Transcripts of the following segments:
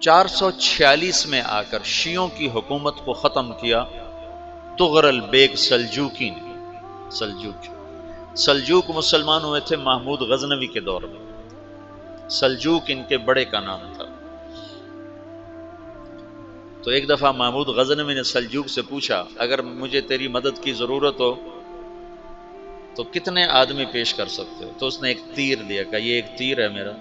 446 میں آ کر شیعوں کی حکومت کو ختم کیا تغرل بیگ سلجوکی نے۔ سلجوک مسلمان ہوئے تھے محمود غزنوی کے دور میں، سلجوک ان کے بڑے کا نام تھا۔ تو ایک دفعہ محمود غزنوی نے سلجوک سے پوچھا اگر مجھے تیری مدد کی ضرورت ہو تو کتنے آدمی پیش کر سکتے ہو؟ تو اس نے ایک تیر دیا، کہا یہ ایک تیر ہے میرا،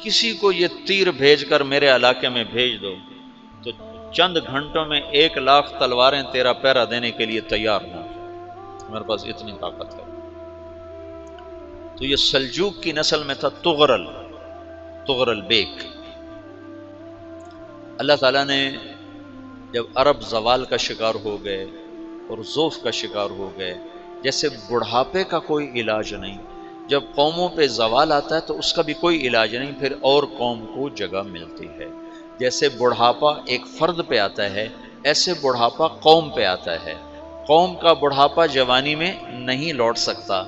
کسی کو یہ تیر بھیج کر میرے علاقے میں بھیج دو تو چند گھنٹوں میں 1,00,000 تلواریں تیرا پہرا دینے کے لیے تیار ہوں، میرے پاس اتنی طاقت ہے۔ تو یہ سلجوک کی نسل میں تھا تغرل بیگ۔ اللہ تعالیٰ نے جب عرب زوال کا شکار ہو گئے اور ضعف کا شکار ہو گئے، جیسے بڑھاپے کا کوئی علاج نہیں، جب قوموں پہ زوال آتا ہے تو اس کا بھی کوئی علاج نہیں، پھر اور قوم کو جگہ ملتی ہے۔ جیسے بڑھاپا ایک فرد پہ آتا ہے، ایسے بڑھاپا قوم پہ آتا ہے۔ قوم کا بڑھاپا جوانی میں نہیں لوٹ سکتا،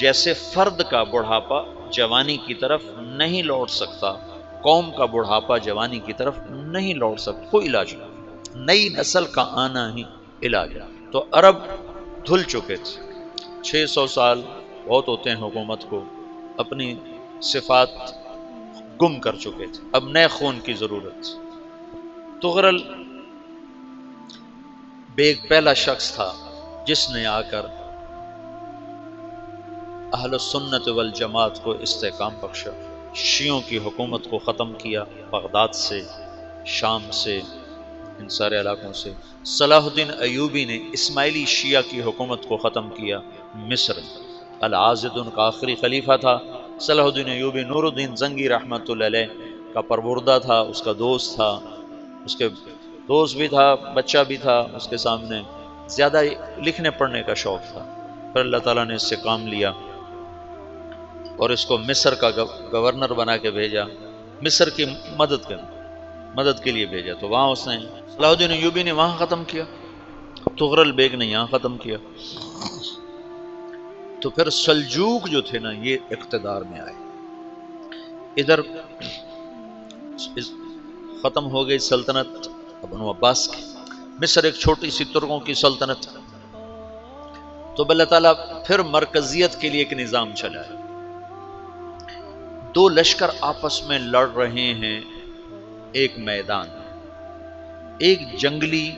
جیسے فرد کا بڑھاپا جوانی کی طرف نہیں لوٹ سکتا، قوم کا بڑھاپا جوانی کی طرف نہیں لوٹ سکتا، کوئی علاج نہیں، نئی نسل کا آنا ہی علاج ہے۔ تو عرب دھل چکے تھے، 600 سال بہت ہوتے ہیں حکومت کو، اپنی صفات گم کر چکے تھے، اب نئے خون کی ضرورت تھی۔ تغرل بیگ پہلا شخص تھا جس نے آ کر اہل السنت والجماعت کو استحکام بخشا، شیعوں کی حکومت کو ختم کیا، بغداد سے، شام سے، ان سارے علاقوں سے۔ صلاح الدین ایوبی نے اسماعیلی شیعہ کی حکومت کو ختم کیا، مصر۔ العاضد ان کا آخری خلیفہ تھا صلاح الدین ایوبی، نور الدین زنگی رحمۃ اللہ علیہ کا پروردہ تھا، اس کا دوست تھا، اس کے دوست بھی تھا، بچہ بھی تھا اس کے سامنے، زیادہ لکھنے پڑھنے کا شوق تھا۔ پھر اللہ تعالیٰ نے اس سے کام لیا اور اس کو مصر کا گورنر بنا کے بھیجا، مصر کی مدد کے لیے بھیجا، تو وہاں اس نے صلاح الدین ایوبی نے وہاں ختم کیا، تغرل بیگ نے یہاں ختم کیا۔ تو پھر سلجوک جو تھے نا یہ اقتدار میں آئے، ادھر ختم ہو گئی سلطنت بنو عباس کی، مصر ایک چھوٹی سی ترکوں کی سلطنت، تو اللہ تعالیٰ پھر مرکزیت کے لیے ایک نظام چلایا۔ دو لشکر آپس میں لڑ رہے ہیں ایک میدان، ایک جنگلی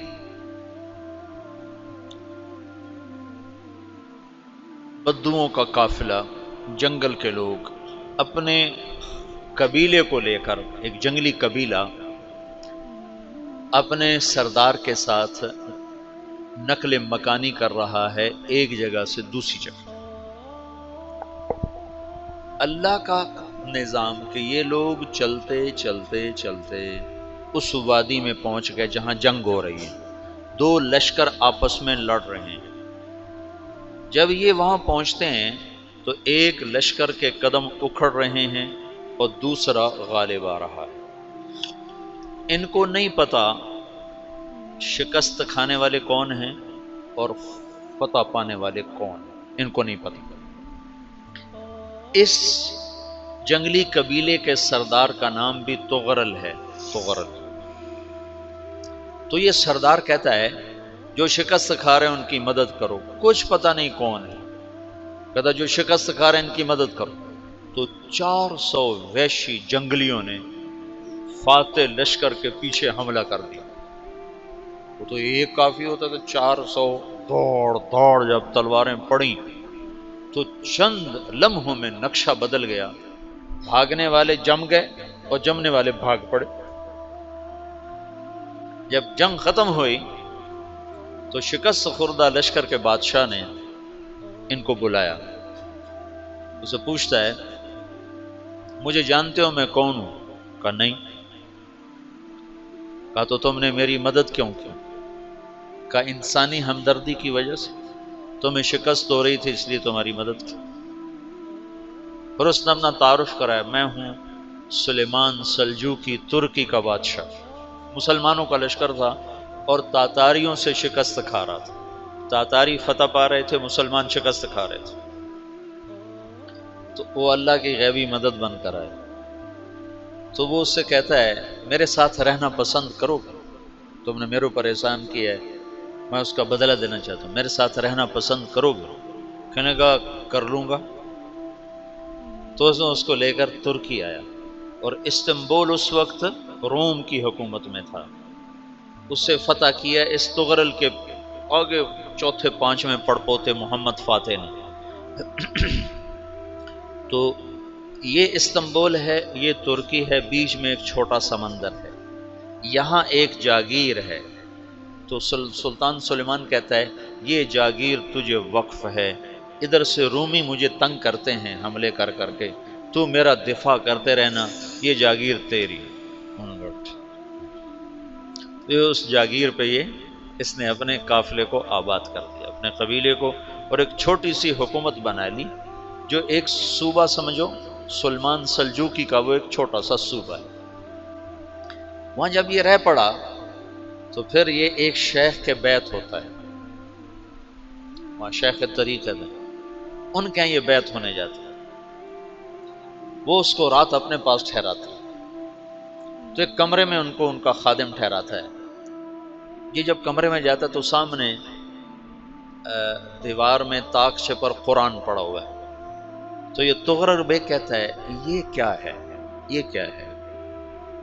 بدوؤں کا قافلہ، جنگل کے لوگ اپنے قبیلے کو لے کر، ایک جنگلی قبیلہ اپنے سردار کے ساتھ نقل مکانی کر رہا ہے ایک جگہ سے دوسری جگہ۔ اللہ کا نظام کہ یہ لوگ چلتے چلتے چلتے اس وادی میں پہنچ گئے جہاں جنگ ہو رہی ہے، دو لشکر آپس میں لڑ رہے ہیں۔ جب یہ وہاں پہنچتے ہیں تو ایک لشکر کے قدم اکھڑ رہے ہیں اور دوسرا غالب آ رہا ہے۔ ان کو نہیں پتا شکست کھانے والے کون ہیں اور فتح پانے والے کون ہیں، ان کو نہیں پتا۔ اس جنگلی قبیلے کے سردار کا نام بھی تغرل ہے، تغرل۔ تو یہ سردار کہتا ہے جو شکست کھا رہے ہیں ان کی مدد کرو، کچھ پتہ نہیں کون ہے، کہتا جو شکست کھا رہے ہیں ان کی مدد کرو۔ تو 400 وحشی جنگلیوں نے فاتح لشکر کے پیچھے حملہ کر دیا۔ وہ تو ایک کافی ہوتا تو 400 دوڑ جب تلواریں پڑیں تو چند لمحوں میں نقشہ بدل گیا، بھاگنے والے جم گئے اور جمنے والے بھاگ پڑے۔ جب جنگ ختم ہوئی تو شکست خوردہ لشکر کے بادشاہ نے ان کو بلایا، اسے پوچھتا ہے مجھے جانتے ہو میں کون ہوں؟ کہا نہیں۔ کہا تو تم نے میری مدد کیوں کی؟ کہا انسانی ہمدردی کی وجہ سے، تمہیں شکست ہو رہی تھی اس لیے تمہاری مدد کی۔ پھر اس نے اپنا تعارف کرایا، میں ہوں سلیمان سلجوکی، ترکی کا بادشاہ، مسلمانوں کا لشکر تھا اور تاتاریوں سے شکست کھا رہا تھا، تاتاری فتح پا رہے تھے، مسلمان شکست کھا رہے تھے۔ تو وہ اللہ کی غیبی مدد بن کر آئے، تو وہ اس سے کہتا ہے میرے ساتھ رہنا پسند کرو گے؟ تم نے میرے اوپر احسان کیا ہے، میں اس کا بدلہ دینا چاہتا ہوں، میرے ساتھ رہنا پسند کرو گے؟ کہنے کا کر لوں گا۔ تو اس نے اس کو لے کر ترکی آیا، اور استنبول اس وقت روم کی حکومت میں تھا، اس سے فتح کیا اس تغرل کے آگے چوتھے پانچویں پڑپوتے محمد فاتح نے۔ تو یہ استنبول ہے، یہ ترکی ہے، بیچ میں ایک چھوٹا سمندر ہے، یہاں ایک جاگیر ہے۔ تو سلطان سلیمان کہتا ہے یہ جاگیر تجھے وقف ہے، ادھر سے رومی مجھے تنگ کرتے ہیں حملے کر کر کے، تو میرا دفاع کرتے رہنا، یہ جاگیر تیری۔ یہ اس جاگیر پہ اس نے اپنے قافلے کو آباد کر دیا، اپنے قبیلے کو، اور ایک چھوٹی سی حکومت بنا لی، جو ایک صوبہ سمجھو سلمان سلجوقی کا، وہ ایک چھوٹا سا صوبہ ہے۔ وہاں جب یہ رہ پڑا تو پھر یہ ایک شیخ کے بیت ہوتا ہے، وہاں شیخ طریقت ہے، ان کے یہ بیت ہونے جاتا ہے، وہ اس کو رات اپنے پاس ٹھہراتا ہے، تو ایک کمرے میں ان کو ان کا خادم ٹھہراتا ہے۔ یہ جب کمرے میں جاتا ہے تو سامنے دیوار میں طاقچے پر قرآن پڑا ہوا ہے، تو یہ تغرل بیگ کہتا ہے یہ کیا ہے، یہ کیا ہے؟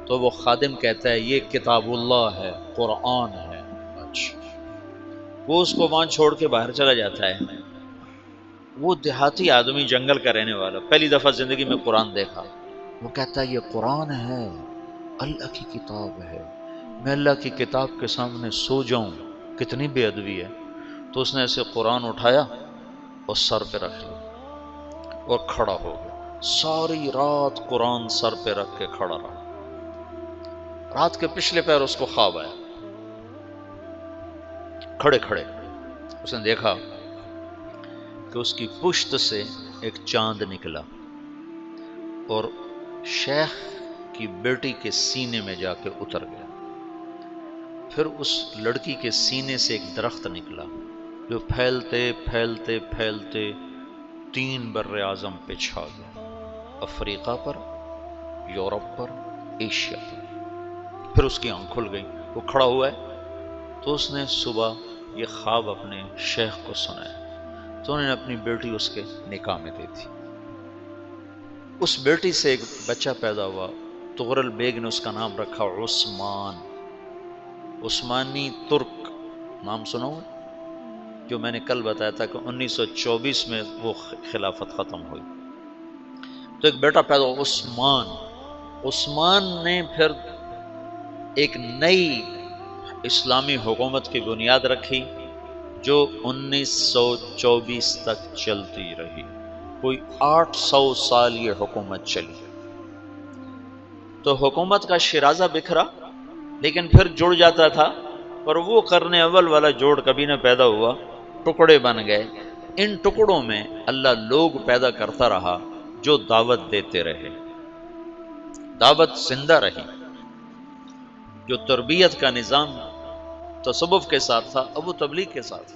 تو وہ خادم کہتا ہے یہ کتاب اللہ ہے، قرآن ہے۔ اچھا، وہ اس کو وہاں چھوڑ کے باہر چلا جاتا ہے۔ وہ دیہاتی آدمی، جنگل کا رہنے والا، پہلی دفعہ زندگی میں قرآن دیکھا، وہ کہتا ہے یہ قرآن ہے، اللہ کی کتاب ہے، میں اللہ کی کتاب کے سامنے سو جاؤں، کتنی بے ادبی ہے۔ تو اس نے ایسے قرآن اٹھایا اور سر پہ رکھ لیا اور کھڑا ہو گیا، ساری رات قرآن سر پہ رکھ کے کھڑا رہا۔ رات کے پچھلے پہر اس کو خواب آیا، کھڑے کھڑے اس نے دیکھا کہ اس کی پشت سے ایک چاند نکلا اور شیخ کی بیٹی کے سینے میں جا کے اتر گیا، پھر اس لڑکی کے سینے سے ایک درخت نکلا جو پھیلتے پھیلتے پھیلتے 3 بر اعظم پہ چھا گیا، افریقہ پر، یورپ پر، ایشیا پر۔ پھر اس کی آنکھ کھل گئی، وہ کھڑا ہوا ہے، تو اس نے صبح یہ خواب اپنے شیخ کو سنایا، تو انہوں نے اپنی بیٹی اس کے نکاح میں دی تھی۔ اس بیٹی سے ایک بچہ پیدا ہوا، تغرل بیگ نے اس کا نام رکھا عثمان، عثمانی ترک نام سنا ہوا، جو میں نے کل بتایا تھا کہ 1924 میں وہ خلافت ختم ہوئی، تو ایک بیٹا پیدا ہوا عثمان۔ عثمان نے پھر ایک نئی اسلامی حکومت کی بنیاد رکھی جو 1924 تک چلتی رہی، کوئی 800 سال یہ حکومت چلی۔ تو حکومت کا شیرازہ بکھرا، لیکن پھر جڑ جاتا تھا، پر وہ قرن اول والا جوڑ کبھی نہ پیدا ہوا، ٹکڑے بن گئے۔ ان ٹکڑوں میں اللہ لوگ پیدا کرتا رہا جو دعوت دیتے رہے، دعوت زندہ رہی۔ جو تربیت کا نظام تصوف کے ساتھ تھا اب وہ تبلیغ کے ساتھ،